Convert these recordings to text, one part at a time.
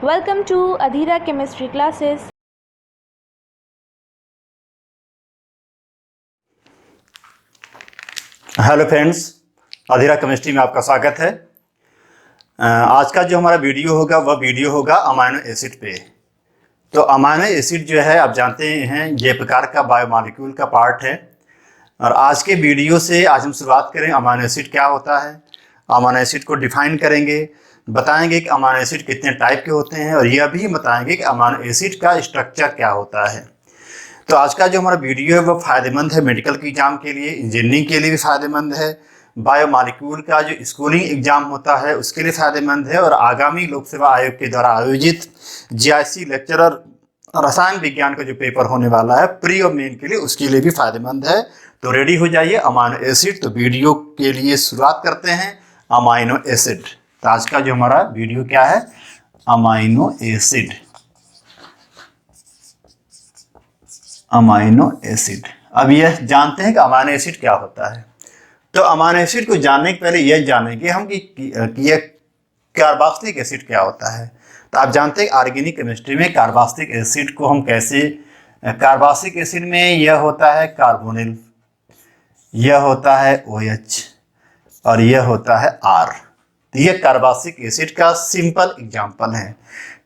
Welcome to Adhira Chemistry classes. Hello friends, Adhira chemistry में आपका स्वागत है। आज का जो हमारा वीडियो होगा वह वीडियो होगा अमाइनो एसिड पे। तो अमाइनो एसिड जो है आप जानते हैं ये प्रकार का बायोमॉलिक्यूल का पार्ट है। और आज के वीडियो से आज हम शुरुआत करें अमाइनो एसिड क्या होता है, अमाइनो एसिड को डिफाइन करेंगे, बताएंगे कि अमाइनो एसिड कितने टाइप के होते हैं और यह भी बताएंगे कि अमाइनो एसिड का स्ट्रक्चर क्या होता है। तो आज का जो हमारा वीडियो है वो फ़ायदेमंद है मेडिकल के एग्ज़ाम के लिए, इंजीनियरिंग के लिए भी फ़ायदेमंद है, बायोमॉलिक्यूल का जो स्कूलिंग एग्ज़ाम होता है उसके लिए फ़ायदेमंद है, और आगामी लोक सेवा आयोग के द्वारा आयोजित जीआईसी लेक्चरर रसायन विज्ञान का जो पेपर होने वाला है प्री और मेन के लिए, उसके लिए भी फ़ायदेमंद है। तो रेडी हो जाइए अमाइनो एसिड। तो वीडियो के लिए शुरुआत करते हैं अमाइनो एसिड। तो आज का जो हमारा वीडियो क्या है, अमाइनो एसिड। अमाइनो एसिड, अब यह जानते हैं कि अमाइनो एसिड क्या होता है। तो अमाइनो एसिड को जानने के पहले यह जानेंगे हम कि यह कार्बोक्सिलिक एसिड क्या होता है। तो आप जानते हैं ऑर्गेनिक केमिस्ट्री में कार्बोक्सिलिक एसिड को हम कैसे, कार्बोक्सिलिक एसिड में यह होता है कार्बोनिल, यह होता है OH और यह होता है R। तो यह कार्बोक्सिलिक एसिड का सिंपल एग्जाम्पल है।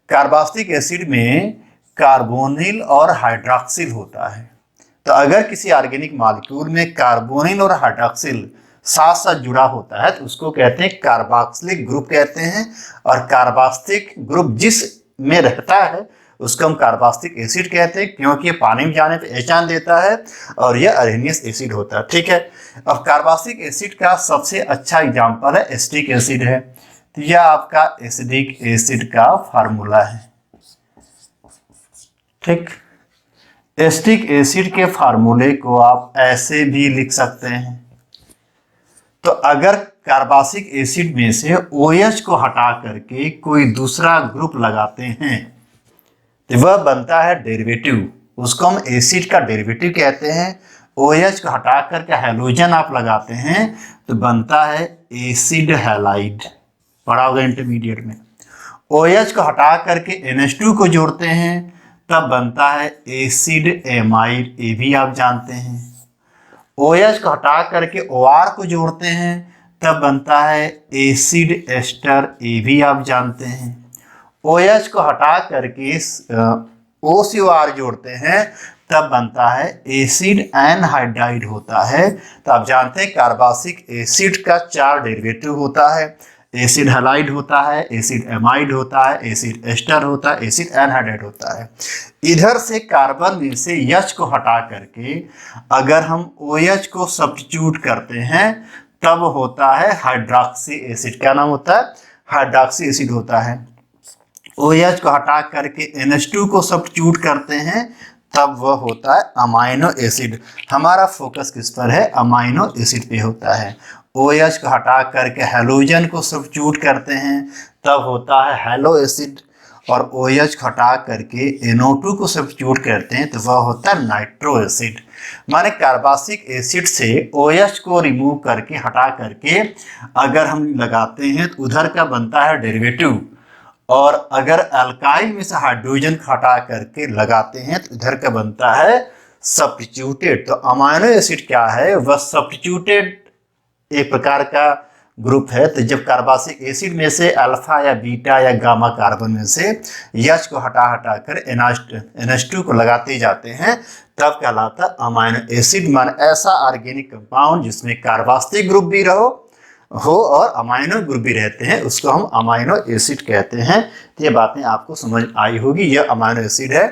कार्बोक्सिलिक एसिड में कार्बोनिल और हाइड्रॉक्सिल होता है। तो अगर किसी ऑर्गेनिक मॉलिक्यूल में कार्बोनिल और हाइड्रॉक्सिल साथ साथ जुड़ा होता है तो उसको कहते हैं कार्बोक्सिलिक ग्रुप कहते हैं। और कार्बोक्सिलिक ग्रुप जिस में रहता है उसको हम कार्बोक्सिलिक एसिड कहते हैं, क्योंकि ये पानी में जाने पर एचान देता है और यह अरेनियस एसिड होता है। ठीक है, अब कार्बोक्सिलिक एसिड का सबसे अच्छा एग्जाम्पल है एसिटिक एसिड है। तो यह आपका एसिडिक एसिड का फार्मूला है। ठीक, एसिटिक एसिड के फार्मूले को आप ऐसे भी लिख सकते हैं। तो अगर कार्बोक्सिलिक एसिड में से OH को हटा करके कोई दूसरा ग्रुप लगाते हैं तो वह बनता है डेरिवेटिव, उसको हम एसिड का डेरिवेटिव कहते हैं। OH को हटा करके हैलोजन आप लगाते हैं तो बनता है एसिड हैलाइड, पढ़ा होगा इंटरमीडिएट में। OH को हटा करके NH2 को जोड़ते हैं तब बनता है एसिड एमाइड, ये भी आप जानते हैं। OH को हटा करके OR को जोड़ते हैं तब बनता है एसिड एस्टर, ये भी आप जानते हैं। OH को हटा करके OCOR जोड़ते हैं तब बनता है एसिड एनहाइड्राइड होता है। तो आप जानते हैं कार्बोक्सिलिक एसिड का 4 डेरिवेटिव होता है, एसिड हैलाइड होता है, एसिड एमाइड होता है, एसिड एस्टर होता है, एसिड एनहाइड्राइड होता है। इधर से कार्बन में से H को हटा करके अगर हम OH को सब्स्टिट्यूट करते हैं तब होता है हाइड्रॉक्सी एसिड। क्या नाम होता है? हाइड्रॉक्सी एसिड होता है। OH को हटा करके NH2 को सब्स्टिट्यूट करते हैं तब वह होता है अमाइनो एसिड। हमारा फोकस किस पर है? अमाइनो एसिड पे होता है। OH को हटा करके हैलोजन को सब्स्टिट्यूट करते हैं तब होता है हैलो एसिड, और OH को हटा करके NO2 को सब्स्टिट्यूट करते हैं तो वह होता है नाइट्रो एसिड। माने कार्बोक्सिलिक एसिड से OH को रिमूव करके हटा करके अगर हम लगाते हैं तो उधर का बनता है डेरिवेटिव, और अगर अल्काइल में से हाइड्रोजन हटा करके लगाते हैं तो इधर का बनता है सब्स्टिट्यूटेड। तो अमाइनो एसिड क्या है? वह सब्स्टिट्यूटेड एक प्रकार का ग्रुप है। तो जब कार्बोक्सिलिक एसिड में से अल्फा या बीटा या गामा कार्बन में से H को हटा कर NH2 को लगाते जाते हैं तब कहलाता अमाइनो एसिड। मान ऐसा ऑर्गेनिक कंपाउंड जिसमें कार्बोक्सिलिक ग्रुप भी हो और अमाइनो ग्रुप भी रहते हैं उसको हम अमाइनो एसिड कहते हैं। तो ये बातें आपको समझ आई होगी, यह अमाइनो एसिड है।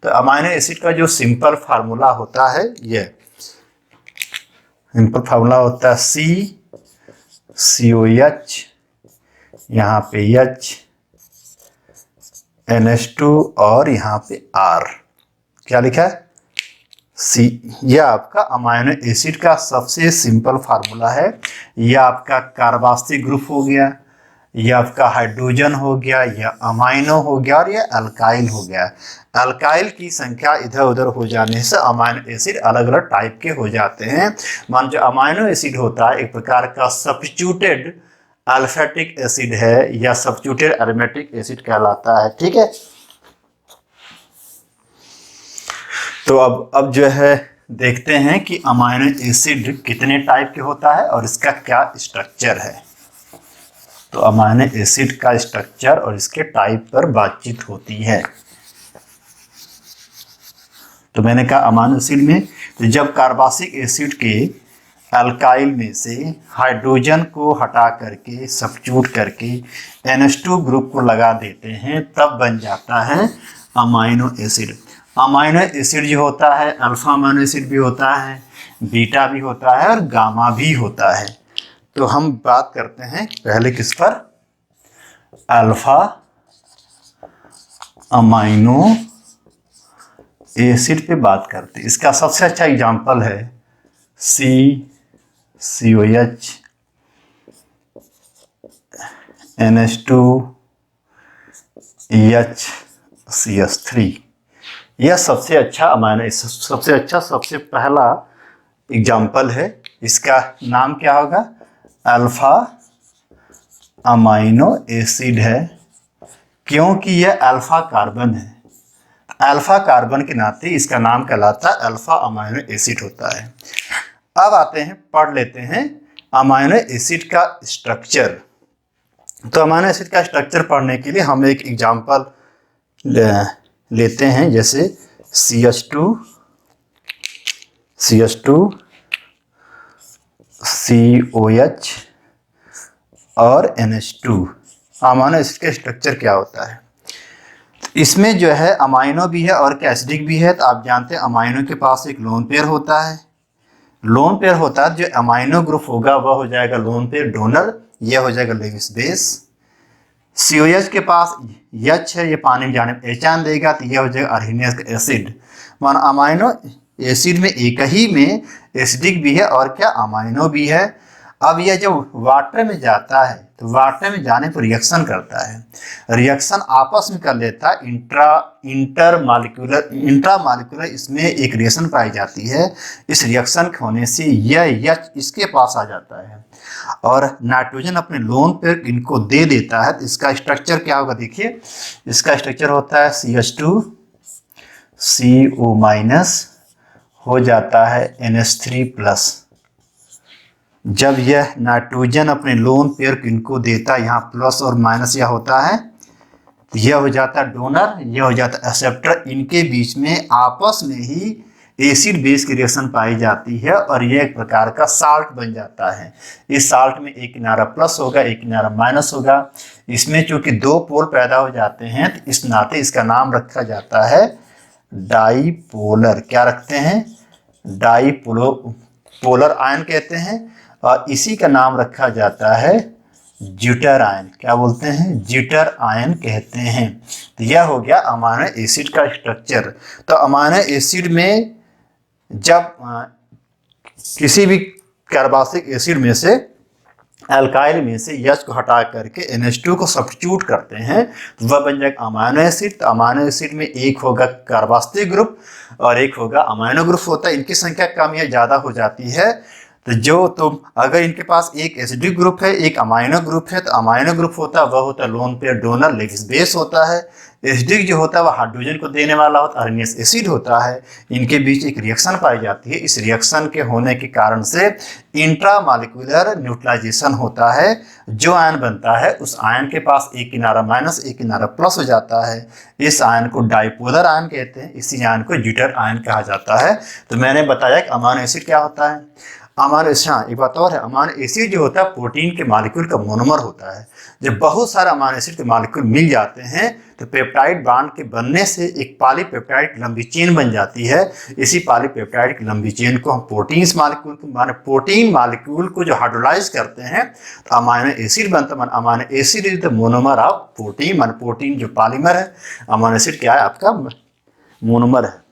तो अमाइनो एसिड का जो सिंपल फार्मूला होता है, यह सिंपल फार्मूला होता है COH, यहाँ पे H, NH2 और यहाँ पे R। क्या लिखा है? C। यह आपका अमाइनो एसिड का सबसे सिंपल फार्मूला है। यह आपका कार्बोक्सिलिक ग्रुप हो गया, यह आपका हाइड्रोजन हो गया, यह अमाइनो हो गया और यह अल्काइल हो गया। अल्काइल की संख्या इधर उधर हो जाने से अमाइनो एसिड अलग अलग टाइप के हो जाते हैं। मान जो अमाइनो एसिड होता है एक प्रकार का सब्स्टिट्यूटेड अल्फेटिक एसिड है या सब्स्टिट्यूटेड एरोमेटिक एसिड कहलाता है। ठीक है, तो अब जो है देखते हैं कि अमाइनो एसिड कितने टाइप के होता है और इसका क्या स्ट्रक्चर है। तो अमाइनो एसिड का स्ट्रक्चर और इसके टाइप पर बातचीत होती है। तो मैंने कहा अमाइनो एसिड में तो जब कार्बोक्सिलिक एसिड के अल्काइल में से हाइड्रोजन को हटा करके सब्स्टिट्यूट करके NH2 ग्रुप को लगा देते हैं तब बन जाता है अमाइनो एसिड। अमाइनो एसिड जो होता है अल्फा अमाइनो एसिड भी होता है, बीटा भी होता है और गामा भी होता है। तो हम बात करते हैं पहले किस पर, अल्फा अमाइनो एसिड पे बात करते हैं। इसका सबसे अच्छा एग्जांपल है COH NH2 HCS3। यह सबसे अच्छा अमाइनो एसिड, सबसे पहला एग्जाम्पल है। इसका नाम क्या होगा, अल्फा अमाइनो एसिड है, क्योंकि यह अल्फा कार्बन है। अल्फा कार्बन के नाते इसका नाम कहलाता है अल्फा अमाइनो एसिड होता है। अब आते हैं, पढ़ लेते हैं अमाइनो एसिड का स्ट्रक्चर। तो अमाइनो एसिड का स्ट्रक्चर पढ़ने के लिए हम एक एग्जाम्पल लेते हैं, जैसे CH2 COH और NH2। अमाइनो एसिड का स्ट्रक्चर क्या होता है, इसमें जो है अमाइनो भी है और एसिडिक भी है। तो आप जानते हैं अमाइनो के पास एक लोन पेयर होता है। लोन पेयर होता है, जो अमाइनो ग्रुप होगा वह हो जाएगा लोन पेयर डोनर, यह हो जाएगा लेविस बेस। COH के पास H है, ये पानी में जाने पर एचान देगा, तो यह हो जाएगा अर्हिनियस एसिड। मान अमाइनो एसिड में एक ही में एसिडिक भी है और क्या अमाइनो भी है। अब यह जब वाटर में जाता है तो वाटर में जाने पर रिएक्शन करता है, रिएक्शन आपस में कर लेता है, इंट्रामालिक्यूलर इसमें एक रिएक्शन पाई जाती है। इस रिएक्शन होने से यह H इसके पास आ जाता है और नाइट्रोजन अपने लोन पर इनको दे देता है। तो इसका स्ट्रक्चर क्या होगा, देखिए इसका स्ट्रक्चर होता है CH2 CO- हो जाता है NH3+। जब यह नाइट्रोजन अपने लोन पेयर इनको देता है, यहाँ प्लस और माइनस यह होता है, तो यह हो जाता है डोनर, यह हो जाता है एक्सेप्टर। इनके बीच में आपस में ही एसिड बेस की रिएक्शन पाई जाती है और यह एक प्रकार का साल्ट बन जाता है। इस साल्ट में एक किनारा प्लस होगा, एक किनारा माइनस होगा। इसमें चूंकि दो पोल पैदा हो जाते हैं तो इस नाते इसका नाम रखा जाता है डाईपोलर। क्या रखते हैं, डाईपोलर आयन कहते हैं। और इसी का नाम रखा जाता है ज्यूटर आयन। क्या बोलते हैं, ज्यूटर आयन कहते हैं। तो यह हो गया अमाइनो एसिड का स्ट्रक्चर। तो अमाइनो एसिड में जब किसी भी कार्बोक्सिलिक एसिड में से अल्काइल में से H को हटा करके NH2 को सब्स्टिट्यूट करते हैं तो वह बन जाएगा अमाइनो एसिड। तो अमाइनो एसिड में एक होगा कार्बोक्सिलिक ग्रुप और एक होगा अमाइनो ग्रुप होता है। इनकी संख्या कम या ज़्यादा हो जाती है। तो अगर इनके पास एक एसिडिक ग्रुप है, एक अमाइनो ग्रुप है, तो अमाइनो ग्रुप होता है वह होता है lone pair donor Lewis base होता है। एसिडिक जो होता है वह हाइड्रोजन को देने वाला होता है, अर्हिनियस एसिड होता है। इनके बीच एक रिएक्शन पाई जाती है। इस रिएक्शन के होने के कारण से इंट्रामालिक्यूलर न्यूट्रलाइजेशन होता है। जो आयन बनता है उस आयन के पास एक किनारा माइनस एक किनारा प्लस हो जाता है। इस आयन को डाईपोलर आयन कहते हैं, इसी आयन को ज्यूटर आयन कहा जाता है। तो मैंने बताया कि अमाइनो एसिड क्या होता है। अमाइनो एसिड, हाँ एक बात और है, अमाइनो एसिड जो होता है प्रोटीन के मॉलिक्यूल का मोनोमर होता है। जब बहुत सारे अमाइनो एसिड के मॉलिक्यूल मिल जाते हैं तो पेप्टाइड बांड के बनने से एक पॉलीपेप्टाइड लंबी चेन बन जाती है। इसी पॉलीपेप्टाइड की लंबी चेन को हम प्रोटीन्स मॉलिक्यूल माने प्रोटीन मॉलिक्यूल को जो हाइड्रोलाइज करते हैं तो अमाइनो एसिड बनता है। Amino acid is the monomer of protein, माने प्रोटीन जो पॉलीमर है, अमाइनो एसिड क्या है आपका मोनोमर है।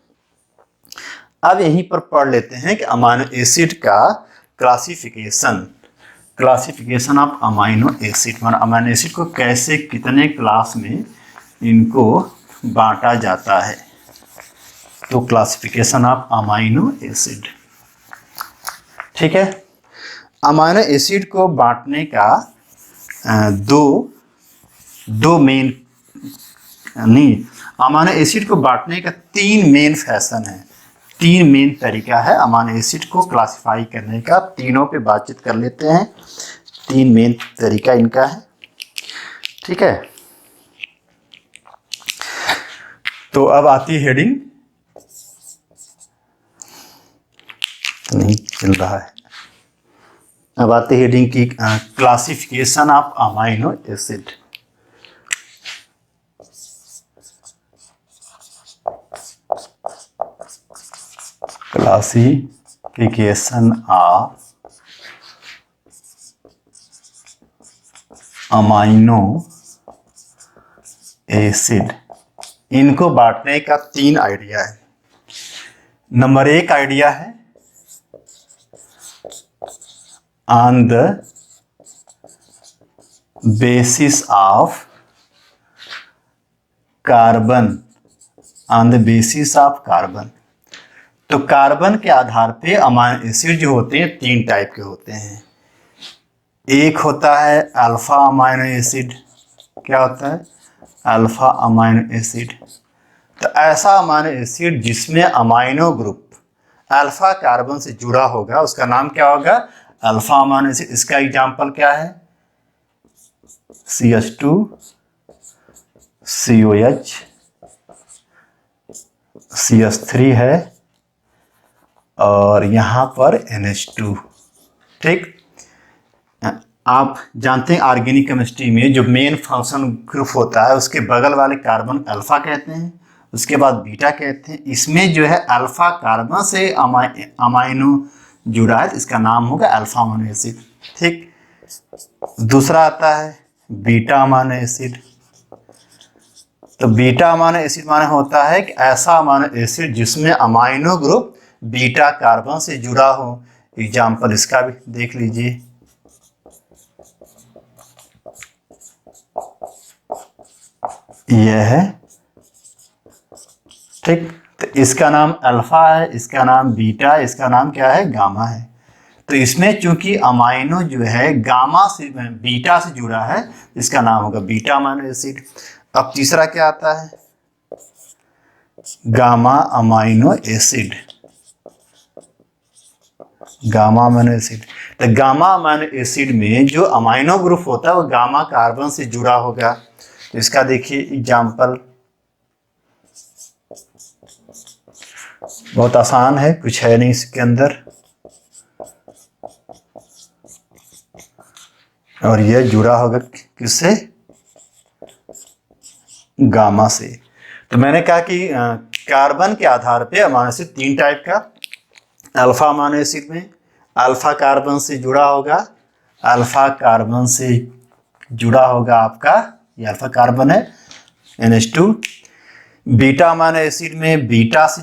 अब यहीं पर पढ़ लेते हैं कि अमाइनो एसिड का क्लासिफिकेशन ऑफ अमाइनो एसिड, माना अमाइनो एसिड को कैसे कितने क्लास में इनको बांटा जाता है। तो क्लासिफिकेशन ऑफ अमाइनो एसिड, ठीक है। अमाइनो एसिड को बांटने का दो मेन नहीं, अमाइनो एसिड को बांटने का 3 मेन फैशन है, 3 मेन तरीका है अमाइनो एसिड को क्लासिफाई करने का। तीनों पे बातचीत कर लेते हैं। 3 मेन तरीका इनका है, ठीक है। तो अब आती है हेडिंग, नहीं चल रहा है। अब आती है हेडिंग की classification of amino acid. Classification of amino acid, इनको बांटने का 3 आइडिया है। नंबर 1 आइडिया है on the basis of carbon, on the basis of carbon. तो कार्बन के आधार पे अमाइनो एसिड जो होते हैं 3 टाइप के होते हैं। एक होता है अल्फा अमाइनो एसिड। क्या होता है? Alpha amino acid. तो ऐसा अमाइनो एसिड जिसमें अमाइनो ग्रुप अल्फा कार्बन से जुड़ा होगा, उसका नाम क्या होगा? Alpha amino acid. इसका एग्जांपल क्या है? CH2 COH, CH3 है और यहाँ पर NH2। ठीक, आप जानते हैं ऑर्गेनिक केमिस्ट्री में जो मेन फंक्शन ग्रुप होता है उसके बगल वाले कार्बन अल्फा कहते हैं, उसके बाद बीटा कहते हैं। इसमें जो है अल्फा कार्बन से अमाइनो जुड़ा है, इसका नाम होगा अल्फा अमाइनो एसिड। ठीक, दूसरा आता है बीटा अमाइनो एसिड। तो बीटा अमाइनो एसिड माने होता है कि ऐसा अमाइनो एसिड जिसमें अमाइनो ग्रुप बीटा कार्बन से जुड़ा हो। एग्जाम्पल इसका भी देख लीजिए, यह है। ठीक, तो इसका नाम अल्फा है, इसका नाम बीटा, इसका नाम क्या है? गामा है। तो इसमें चूंकि अमाइनो जो है गामा से बीटा से जुड़ा है, इसका नाम होगा बीटा अमाइनो एसिड। अब तीसरा क्या आता है? Gamma amino acid. Gamma amino acid. तो गामा अमाइनो एसिड में जो अमाइनो ग्रुप होता है वो गामा कार्बन से जुड़ा होगा। तो इसका देखिए एग्जाम्पल, बहुत आसान है, कुछ है नहीं इसके अंदर। और यह जुड़ा होगा किससे? गामा से। तो मैंने कहा कि कार्बन के आधार पे अमाइनो एसिड 3 टाइप का। अल्फा अमाइनो एसिड में अल्फा कार्बन से जुड़ा होगा, अल्फा कार्बन से जुड़ा होगा आपका, ये अल्फा कार्बन है NH2। बीटा अमाइनो एसिड में बीटा से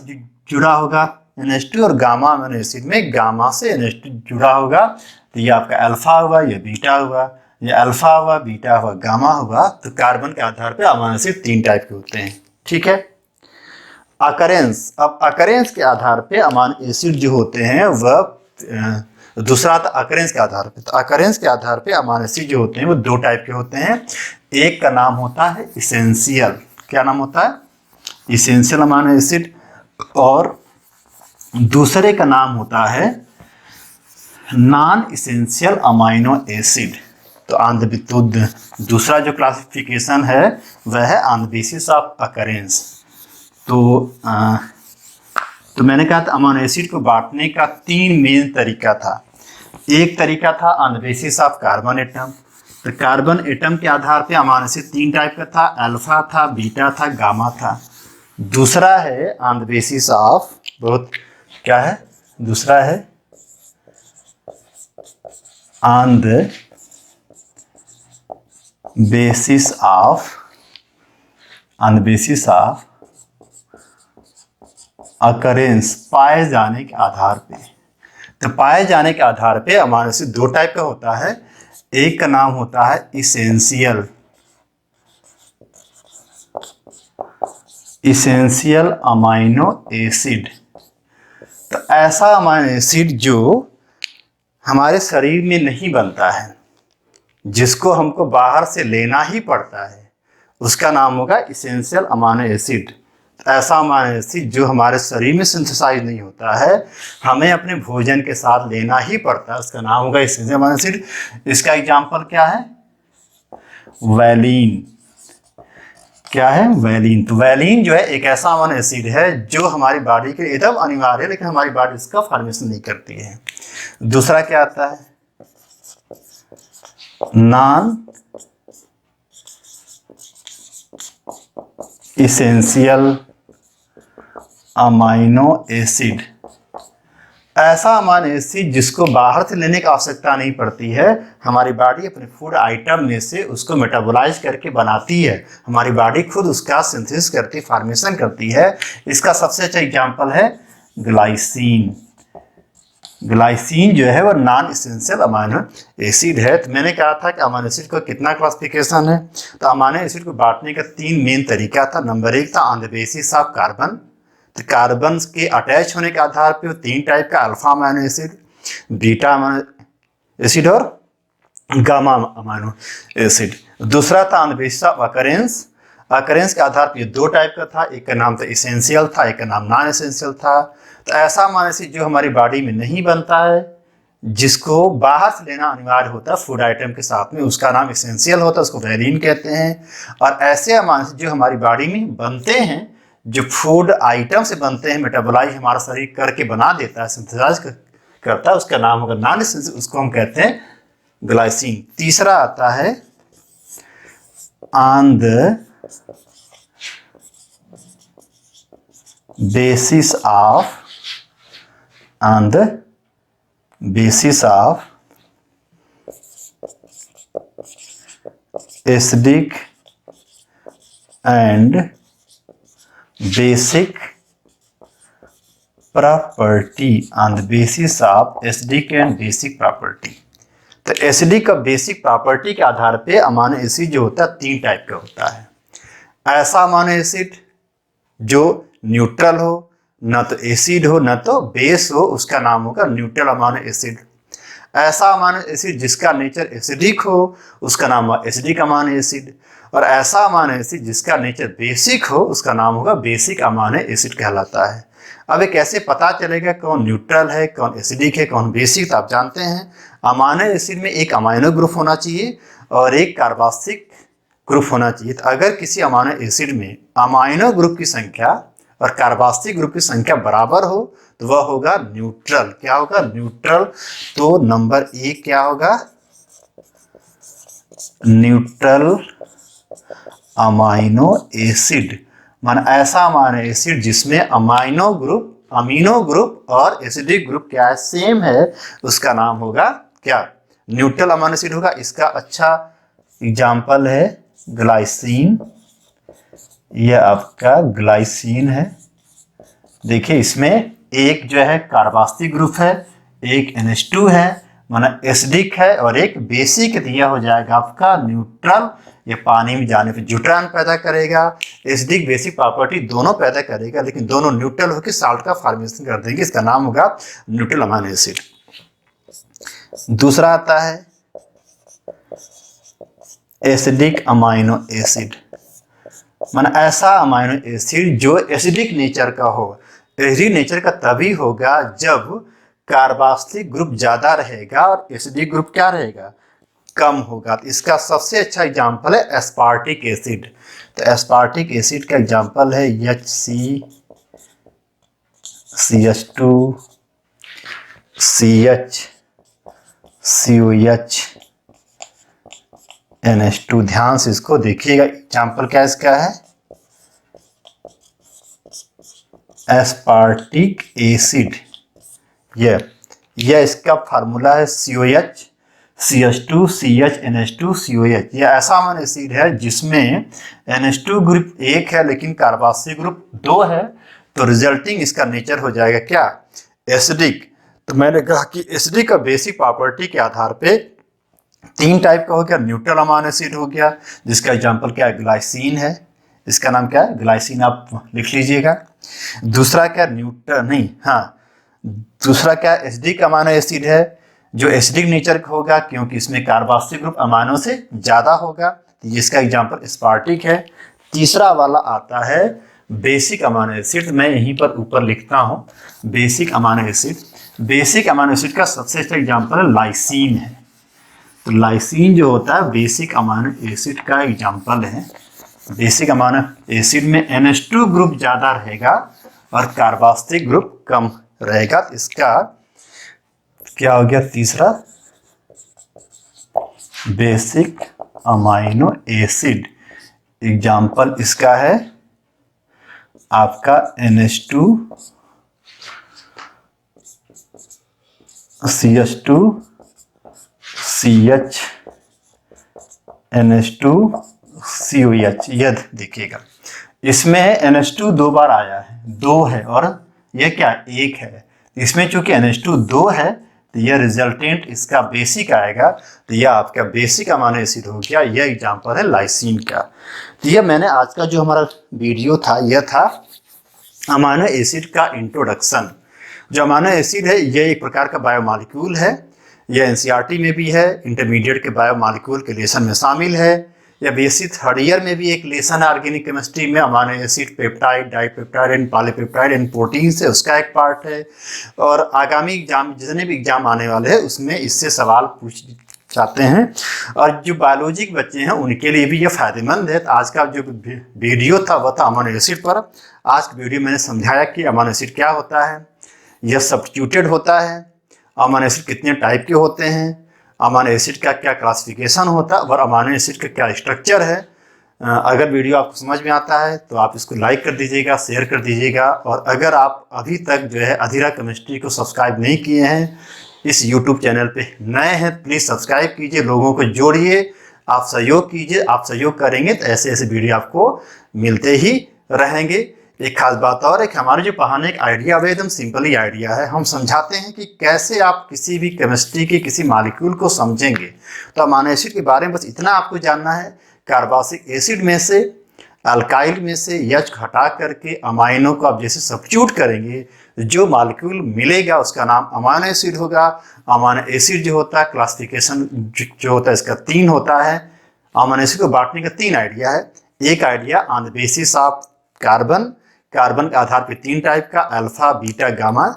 जुड़ा होगा NH2, और गामा अमाइनो एसिड में गामा से NH2 जुड़ा होगा। तो ये आपका अल्फा हुआ, ये बीटा हुआ, ये अल्फा हुआ, बीटा हुआ, गामा हुआ। तो कार्बन के आधार पे अमाइनो एसिड 3 टाइप के होते हैं। ठीक है। अकरेंस, अब अकरेंस के आधार पे अमाइनो एसिड जो होते हैं वह दूसरा था अकरेंस के आधार पे। तो अकरेंस के आधार पे अमाइनो एसिड जो होते हैं वो 2 टाइप के होते हैं। एक का नाम होता है इसेंशियल। क्या नाम होता है? Essential amino acid. और दूसरे का नाम होता है नॉन इसेंशियल अमाइनो एसिड। तो दूसरा जो क्लासिफिकेशन है वह है on the basis of occurrence. तो मैंने कहा था अमाइनो एसिड को बांटने का 3 मेन तरीका था। एक तरीका था on the basis of carbon atom. तो कार्बन एटम के आधार पे अमाइनो एसिड 3 टाइप का था, अल्फा था, बीटा था, गामा था। दूसरा है ऑन द बेसिस ऑफ, बहुत क्या है? दूसरा है on the basis of occurrence, पाए जाने के आधार पे। तो पाए जाने के आधार पे अमाइनो एसिड 2 टाइप का होता है। एक का नाम होता है इसेंशियल अमाइनो एसिड। तो ऐसा अमाइनो एसिड जो हमारे शरीर में नहीं बनता है, जिसको हमको बाहर से लेना ही पड़ता है, उसका नाम होगा इसेंशियल अमाइनो एसिड। ऐसा अमाइनो एसिड जो हमारे शरीर में सिंथेसाइज नहीं होता है, हमें अपने भोजन के साथ लेना ही पड़ता है, उसका नाम होगा इसेंशियल अमाइनो एसिड। इसका एग्जाम्पल क्या है? वैलीन। क्या है? वैलीन। तो वैलीन जो है एक ऐसा अमाइनो एसिड है जो हमारी बॉडी के लिए एकदम अनिवार्य है, लेकिन हमारी बॉडी इसका फॉर्मेशन नहीं करती है। दूसरा क्या आता है? Non essential amino acid. ऐसा अमाइनो एसिड जिसको बाहर से लेने की आवश्यकता नहीं पड़ती है, हमारी बॉडी अपने फूड आइटम में से उसको मेटाबोलाइज करके बनाती है, हमारी बॉडी खुद उसका सिंथेसिस करती, फॉर्मेशन करती है। इसका सबसे अच्छा एग्जांपल है ग्लाइसिन। ग्लाइसिन जो है वो नॉन इसेंशियल अमाइनो एसिड है। तो मैंने कहा था कि अमाइनो एसिड का कितना क्लासिफिकेशन है, तो अमाइनो एसिड को बांटने का 3 मेन तरीका था। नंबर 1 था on the basis of carbon. तो कार्बन के अटैच होने के आधार पे वो 3 टाइप का, alpha amino acid, beta amino acid और गामा अमाइनो एसिड। दूसरा था on the basis of occurrence. Occurrence के आधार पर 2 टाइप का था, एक का नाम था इसेंशियल था, एक का नाम नॉन इसेंशियल था। तो ऐसा अमाइनो एसिड जो हमारी बॉडी में नहीं बनता है, जिसको बाहर से लेना अनिवार्य होता है फूड आइटम के साथ में, उसका नाम इसेंशियल होता है, उसको वैलीन कहते हैं। और ऐसे अमाइनो एसिड जो हमारी बॉडी में बनते हैं, जो फूड आइटम से बनते हैं, मेटाबोलाइज हमारा शरीर करके बना देता है, सिंथेसाइज करता है, उसका नाम होगा नॉन इसेंशियल, उसको हम कहते हैं ग्लाइसिन। तीसरा आता है on the basis of acidic and basic property. On the basis of acidic and basic property. तो एसिडिक और बेसिक प्रॉपर्टी के आधार पे अमाइनो एसिड जो होता है 3 टाइप का होता है। ऐसा अमाइनो एसिड जो न्यूट्रल हो, न तो एसिड हो न तो बेस हो, उसका नाम होगा न्यूट्रल अमाइनो एसिड। ऐसा अमाइनो एसिड जिसका नेचर एसिडिक हो, उसका नाम होगा एसिडिक अमाइनो एसिड। और ऐसा अमाइनो एसिड जिसका नेचर बेसिक हो, उसका नाम होगा बेसिक अमाइनो एसिड कहलाता है। अब ये कैसे पता चलेगा कौन न्यूट्रल है, कौन एसिडिक है, कौन बेसिक? तो आप जानते हैं अमाइनो एसिड में एक अमाइनो ग्रुप होना चाहिए और एक कार्बोक्सिलिक ग्रुप होना चाहिए। तो अगर किसी अमाइनो एसिड में अमाइनो ग्रुप की संख्या और कार्बोक्सिलिक ग्रुप की संख्या बराबर हो तो वह होगा न्यूट्रल। क्या होगा? न्यूट्रल। तो नंबर 1 क्या होगा? Neutral amino acid. मान ऐसा अमाइनो एसिड जिसमें अमीनो ग्रुप और एसिडिक ग्रुप क्या है? सेम है, उसका नाम होगा क्या? न्यूट्रल अमाइनो एसिड होगा। इसका अच्छा एग्जाम्पल है ग्लाइसिन। यह आपका ग्लाइसिन है। देखिए इसमें एक जो है कार्बोक्सिलिक ग्रुप है, एक NH2 है, माना एसिडिक है, और एक बेसिक दिया हो जाएगा आपका न्यूट्रल। ये पानी में जाने पे ड्यूट्रान पैदा करेगा, एसिडिक बेसिक प्रॉपर्टी दोनों पैदा करेगा, लेकिन दोनों न्यूट्रल होकर साल्ट का फॉर्मेशन कर देंगे, इसका नाम होगा न्यूट्रल अमाइनो एसिड। दूसरा आता है एसिडिक अमाइनो एसिड। माना ऐसा अमाइनो एसिड जो एसिडिक नेचर का हो। एसिडिक नेचर का तभी होगा जब कार्बोक्सिलिक ग्रुप ज्यादा रहेगा और एसिडिक ग्रुप क्या रहेगा? कम होगा। तो इसका सबसे अच्छा एग्जांपल है एस्पार्टिक एसिड। तो एस्पार्टिक एसिड का एग्जांपल है HCCH2 CHCOH NH2। ध्यान से इसको देखिएगा, एग्जांपल क्या इसका है? Aspartic acid. यह इसका फार्मूला है COH CH2 CH NH2 COH। यह ऐसा अमाइनो एसिड है जिसमें NH2 ग्रुप 1 है लेकिन कार्बोक्सिलिक ग्रुप 2 है, तो रिजल्टिंग इसका नेचर हो जाएगा क्या? एसिडिक। तो मैंने कहा कि एसिडिक का बेसिक प्रॉपर्टी के आधार पे 3 टाइप का हो गया। न्यूट्रल अमाइनो एसिड हो गया, जिसका एग्जांपल क्या है? ग्लाइसिन है। इसका नाम क्या है? ग्लाइसिन, आप लिख लीजिएगा। दूसरा क्या? दूसरा क्या एसिडिक अमाइनो एसिड है, जो एसिडिक नेचर का होगा क्योंकि इसमें कार्बोक्सिल ग्रुप अमाइनो से ज़्यादा होगा, तो इसका एग्जाम्पल स्पार्टिक है। तीसरा वाला आता है बेसिक अमाइनो एसिड। मैं यहीं पर ऊपर लिखता हूँ basic amino acid. Basic amino acid का सबसे अच्छा एग्जाम्पल लाइसिन है। तो लाइसिन जो होता है बेसिक अमाइनो एसिड का एग्जाम्पल है। बेसिक अमाइनो एसिड में NH2 ग्रुप ज़्यादा रहेगा और कार्बोक्सिल ग्रुप कम रहेगा। तो इसका क्या हो गया तीसरा, बेसिक अमाइनो एसिड। एग्जाम्पल इसका है आपका NH2 CH2 CH NH2 COH। यह देखिएगा इसमें NH2 दो बार आया है, दो है और यह क्या एक है। इसमें चूंकि NH2 दो है तो यह रिजल्टेंट इसका बेसिक आएगा, तो यह आपका बेसिक अमाइनो एसिड हो गया। यह एग्जांपल है लाइसिन का। तो यह मैंने आज का जो हमारा वीडियो था यह था अमाइनो एसिड का इंट्रोडक्शन। जो अमाइनो एसिड है यह एक प्रकार का बायोमॉलिक्यूल है। यह NCERT में भी है, इंटरमीडिएट के बायोमॉलिक्यूल के लेसन में शामिल है। या बेसिक थर्ड ईयर में भी एक लेसन है ऑर्गेनिक केमिस्ट्री में, amino acid, peptide, dipeptide and polypeptide and protein से, उसका एक पार्ट है। और आगामी एग्जाम जितने भी एग्जाम आने वाले हैं उसमें इससे सवाल पूछ जाते हैं और जो बायोलॉजी के बच्चे हैं उनके लिए भी यह फायदेमंद है। तो आज का जो वीडियो था वह था अमाइनो एसिड पर। आज की वीडियो मैंने समझाया कि अमाइनो एसिड क्या होता है, यह सब्स्टिट्यूटेड होता है, अमाइनो एसिड कितने टाइप के होते हैं, अमाइनो एसिड का क्या क्लासिफिकेशन होता है और अमाइनो एसिड का क्या स्ट्रक्चर है। अगर वीडियो आपको समझ में आता है तो आप इसको लाइक कर दीजिएगा, शेयर कर दीजिएगा। और अगर आप अभी तक जो है अधीरा केमिस्ट्री को सब्सक्राइब नहीं किए हैं, इस यूट्यूब चैनल पे नए हैं, प्लीज़ सब्सक्राइब कीजिए, लोगों को जोड़िए, आप सहयोग कीजिए। आप सहयोग करेंगे तो ऐसे ऐसे वीडियो आपको मिलते ही रहेंगे। एक खास बात और है कि हमारे जो पढ़ाने का आइडिया है एकदम सिंपल ही आइडिया है। हम समझाते हैं कि कैसे आप किसी भी केमिस्ट्री के किसी मॉलिक्यूल को समझेंगे। तो अमाइनो एसिड के बारे में बस इतना आपको जानना है, कार्बोक्सिलिक एसिड में से, अल्काइल में से H को हटा करके अमाइनो को आप जैसे सब्स्टिट्यूट करेंगे जो मॉलिक्यूल मिलेगा उसका नाम अमाइनो एसिड होगा। अमाइनो एसिड जो होता है क्लासिफिकेशन जो होता है इसका 3 होता है। अमाइनो एसिड को बांटने का 3 आइडिया है। एक idea on the basis of carbon, carbon के आधार पर 3 टाइप का, अल्फा, बीटा, गामा।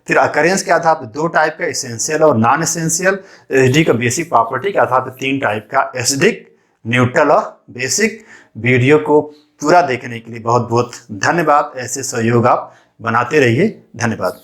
फिर अकरेंस के आधार पर 2 टाइप का, एसेंशियल और नॉन एसेंशियल। एसिड का बेसिक प्रॉपर्टी के आधार पर 3 टाइप का, एसिडिक, न्यूट्रल और बेसिक। वीडियो को पूरा देखने के लिए बहुत बहुत धन्यवाद। ऐसे सहयोग आप बनाते रहिए। धन्यवाद।